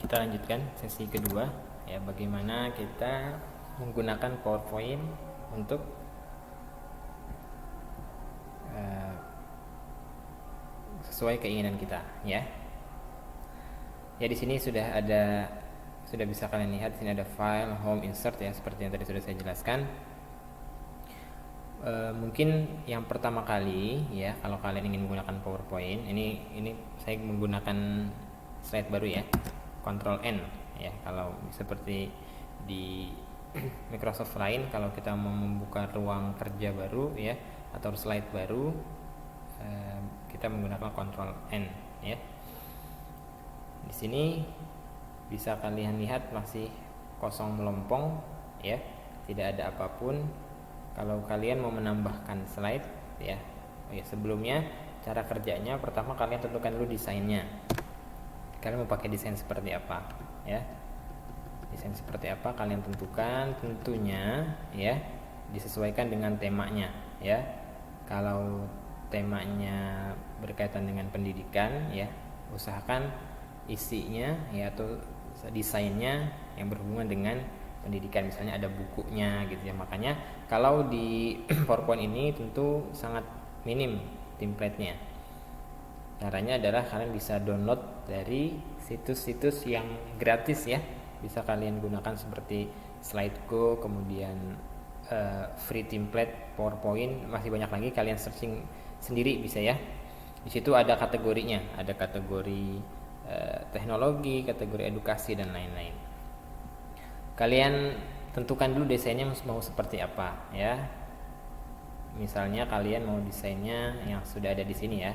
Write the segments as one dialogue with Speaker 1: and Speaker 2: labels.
Speaker 1: kita lanjutkan sesi kedua ya, bagaimana kita menggunakan PowerPoint untuk sesuai keinginan kita ya. Ya, di sini sudah bisa kalian lihat, di sini ada file, home, insert ya, seperti yang tadi sudah saya jelaskan. Mungkin yang pertama kali ya, kalau kalian ingin menggunakan PowerPoint, ini saya menggunakan slide baru ya, Ctrl N ya. Kalau seperti di Microsoft lain, kalau kita mau membuka ruang kerja baru ya, atau slide baru, kita menggunakan Ctrl N ya. Di sini bisa kalian lihat masih kosong melompong ya, tidak ada apapun. Kalau kalian mau menambahkan slide ya, sebelumnya cara kerjanya pertama kalian tentukan dulu desainnya. Kalian mau pakai desain seperti apa ya? Desain seperti apa kalian tentukan, tentunya ya disesuaikan dengan temanya ya. Kalau temanya berkaitan dengan pendidikan ya, usahakan isinya ya atau desainnya yang berhubungan dengan pendidikan, misalnya ada bukunya gitu ya. Makanya kalau di PowerPoint ini tentu sangat minim template-nya. Caranya adalah kalian bisa download dari situs-situs yang gratis ya, bisa kalian gunakan seperti Slideco, kemudian free template PowerPoint, masih banyak lagi, kalian searching sendiri bisa ya. Di situ ada kategorinya, ada kategori teknologi, kategori edukasi dan lain-lain. Kalian tentukan dulu desainnya mau seperti apa ya. Misalnya kalian mau desainnya yang sudah ada di sini ya,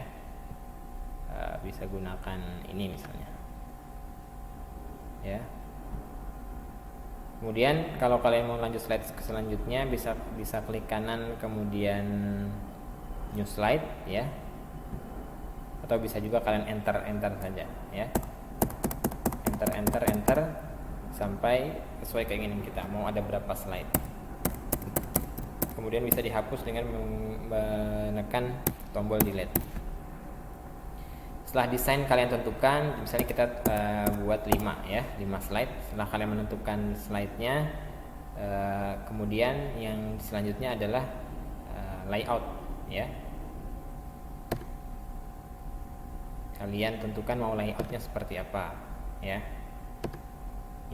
Speaker 1: bisa gunakan ini misalnya ya. Kemudian kalau kalian mau lanjut slide ke selanjutnya, bisa klik kanan kemudian new slide ya, atau bisa juga kalian enter saja ya, enter sampai sesuai keinginan kita, mau ada berapa slide. Kemudian bisa dihapus dengan menekan tombol delete. Setelah desain kalian tentukan, misalnya kita buat 5 ya, 5 slide. Setelah kalian menentukan slide-nya, kemudian yang selanjutnya adalah layout ya. Kalian tentukan mau layoutnya seperti apa ya,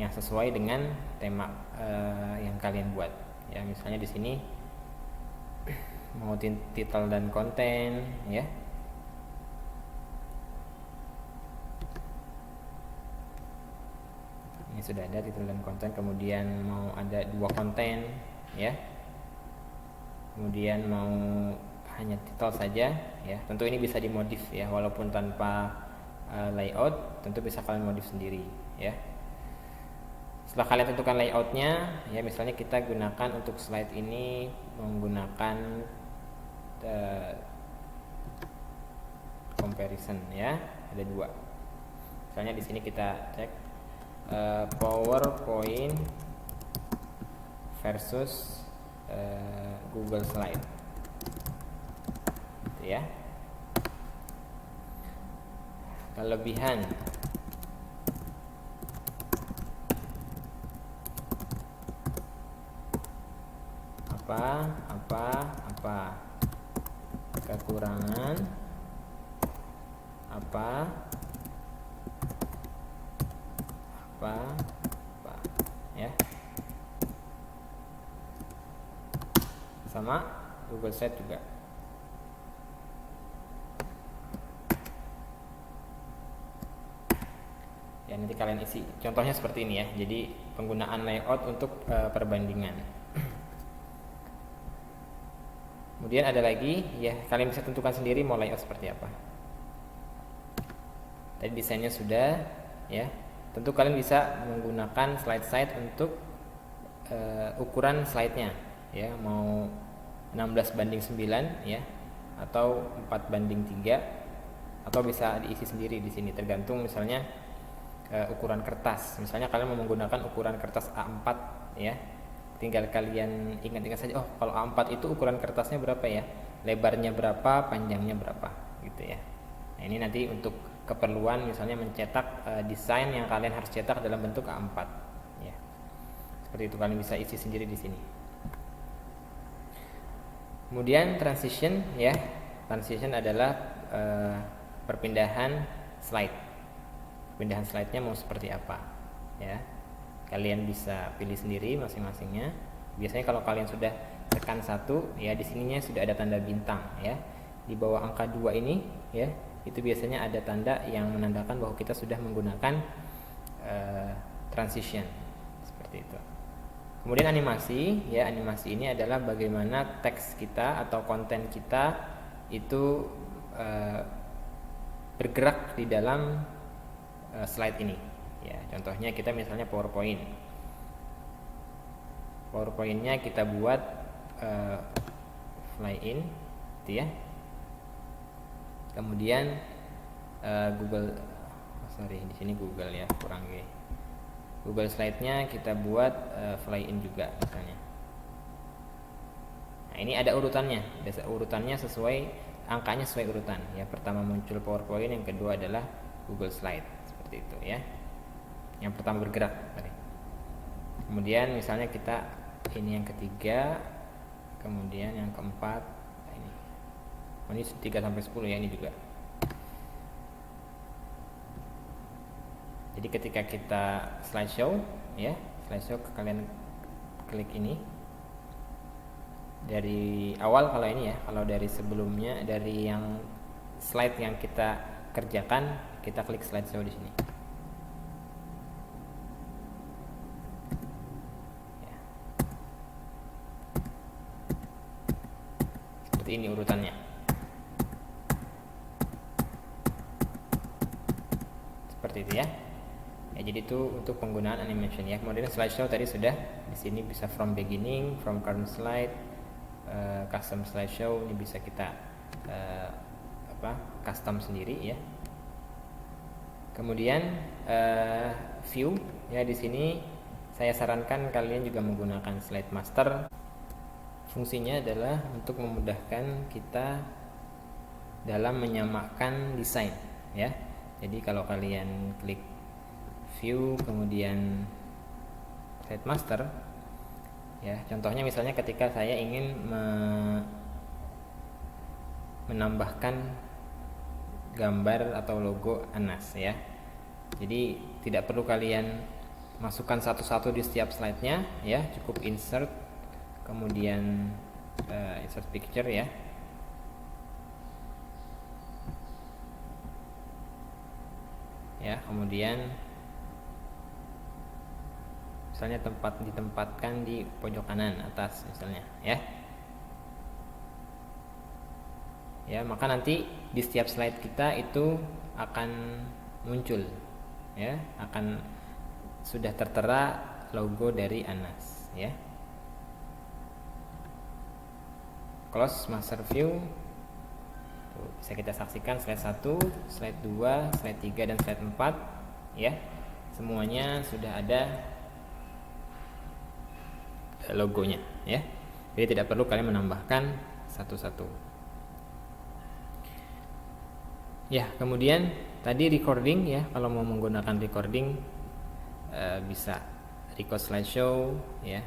Speaker 1: yang sesuai dengan tema yang kalian buat ya. Misalnya di sini mau title dan konten ya. Ini sudah ada title dan konten, kemudian mau ada 2 konten ya, kemudian mau hanya title saja ya. Tentu ini bisa dimodif ya, walaupun tanpa layout, tentu bisa kalian modif sendiri ya. Setelah kalian tentukan layoutnya ya, misalnya kita gunakan untuk slide ini menggunakan comparison ya, ada 2. Misalnya di sini kita cek PowerPoint versus Google Slide gitu ya. Kelebihan apa, kekurangan apa ya, sama Google Slide juga. Ya, nanti kalian isi contohnya seperti ini ya. Jadi penggunaan layout untuk perbandingan. Kemudian ada lagi ya, kalian bisa tentukan sendiri mau layout seperti apa. Tadi desainnya sudah ya. Tentu kalian bisa menggunakan slide untuk ukuran slide-nya ya, mau 16:9 ya, atau 4:3, atau bisa diisi sendiri di sini, tergantung misalnya ukuran kertas. Misalnya kalian mau menggunakan ukuran kertas A4 ya, tinggal kalian ingat-ingat saja, oh kalau A4 itu ukuran kertasnya berapa ya, lebarnya berapa, panjangnya berapa gitu ya. Nah, ini nanti untuk keperluan misalnya mencetak desain yang kalian harus cetak dalam bentuk A4 ya. Seperti itu, kalian bisa isi sendiri di sini. Kemudian transition ya. Transition adalah perpindahan slide. Perpindahan slide-nya mau seperti apa ya. Kalian bisa pilih sendiri masing-masingnya. Biasanya kalau kalian sudah tekan 1 ya, di sininya sudah ada tanda bintang ya. Di bawah angka 2 ini ya, itu biasanya ada tanda yang menandakan bahwa kita sudah menggunakan transition seperti itu. Kemudian animasi ya, animasi ini adalah bagaimana teks kita atau konten kita itu bergerak di dalam slide ini ya. Contohnya kita misalnya PowerPoint-nya kita buat fly in gitu ya. Kemudian di sini Google ya, kurang G. Google slide-nya kita buat fly in juga misalnya. Nah, ini ada urutannya. Urutannya sesuai, angkanya sesuai urutan. Ya, pertama muncul PowerPoint, yang kedua adalah Google Slide. Seperti itu ya. Yang pertama bergerak tadi. Kemudian misalnya kita ini yang ketiga, kemudian yang keempat ini. Ini 3 sampai 10 ya, ini juga. Jadi ketika kita slideshow ya, slideshow kalian klik ini. Dari awal kalau ini ya, kalau dari sebelumnya, dari yang slide yang kita kerjakan, kita klik slideshow di sini. Ya. Seperti ini urutannya. Seperti itu ya. Ya, jadi itu untuk penggunaan animation ya. Kemudian slideshow tadi sudah, di sini bisa from beginning, from current slide, custom slideshow, ini bisa kita custom sendiri ya. Kemudian view ya, di sini saya sarankan kalian juga menggunakan slide master. Fungsinya adalah untuk memudahkan kita dalam menyamakan desain ya. Jadi kalau kalian klik view kemudian slide master ya, contohnya misalnya ketika saya ingin menambahkan gambar atau logo Anas ya, jadi tidak perlu kalian masukkan satu-satu di setiap slide-nya ya, cukup insert kemudian insert picture ya. Ya, kemudian misalnya ditempatkan di pojok kanan atas misalnya ya. Ya, maka nanti di setiap slide kita itu akan muncul ya, akan sudah tertera logo dari Anas ya. Close master view. Tuh, bisa kita saksikan slide 1, slide 2, slide 3 dan slide 4 ya. Semuanya sudah ada logonya ya. Jadi tidak perlu kalian menambahkan satu-satu. Ya, kemudian tadi recording ya, kalau mau menggunakan recording bisa record slideshow ya.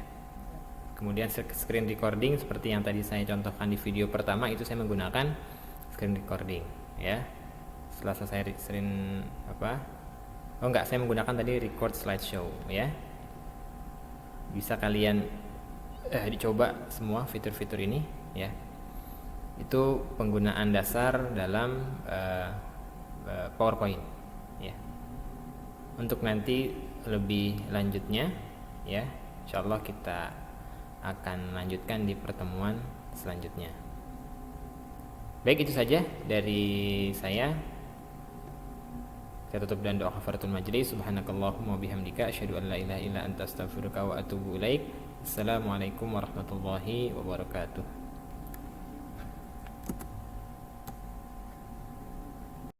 Speaker 1: Kemudian screen recording seperti yang tadi saya contohkan di video pertama, itu saya menggunakan screen recording ya. Setelah selesai screen saya menggunakan tadi record slideshow ya. Bisa kalian dicoba semua fitur-fitur ini ya. Itu penggunaan dasar dalam PowerPoint ya. Untuk nanti lebih lanjutnya ya, insyaallah kita akan lanjutkan di pertemuan selanjutnya. Baik, itu saja dari saya. Saya tutup dan doa kafaratul majlis. Subhanakallahumma bihamdika asyhadu an la ilaha illa anta astaghfiruka wa atubu ilaik. Assalamualaikum warahmatullahi wabarakatuh.